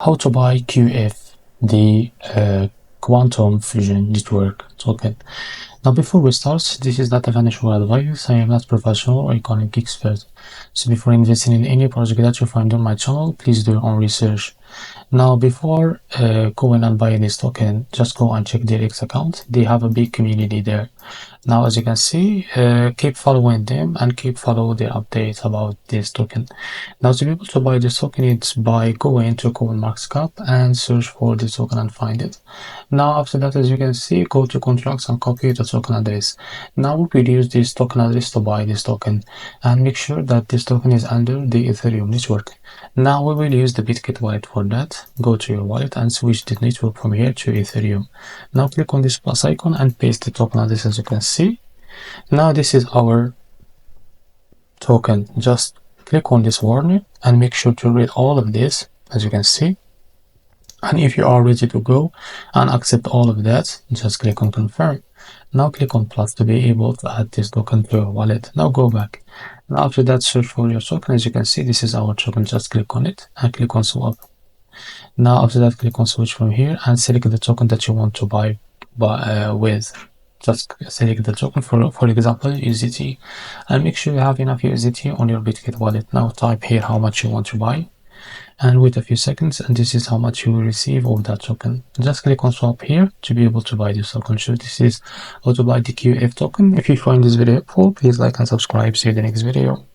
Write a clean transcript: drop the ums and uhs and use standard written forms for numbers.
How to buy QF, the quantum fusion network token. Now before we start, this is not a financial advice. I am not professional or economic expert. So before investing in any project that you find on my channel, please do your own research. Now before going and buying this token, just go and check their X account. They have a big community there. Now as you can see, keep following them and keep follow their updates about this token. Now to be able to buy this token, it's by going to CoinMarketCap and search for this token and find it. Now after that, as you can see, go to contracts and copy the token address. Now we will use this token address to buy this token and make sure that this token is under the Ethereum network. Now we will use the Bitkit wallet for that. Go to your wallet and switch the network from here to Ethereum. Now click on this plus icon and paste the token address as you can see. Now this is our token. Just click on this warning and make sure to read all of this as you can see. And if you are ready to go and accept all of that, just click on confirm. Now click on plus to be able to add this token to your wallet. Now go back. Now after that, search for your token. As you can see, this is our token. Just click on it and click on swap. Now after that, click on switch from here and select the token that you want to buy with. Just select the token, for example USDT, and make sure you have enough USDT on your Bitkit wallet. Now type here how much you want to buy and wait a few seconds, and this is how much you will receive of that token. Just click on swap here to be able to buy this token. So this is how to buy the QF token. If you find this video helpful, please like and subscribe. See you in the next video.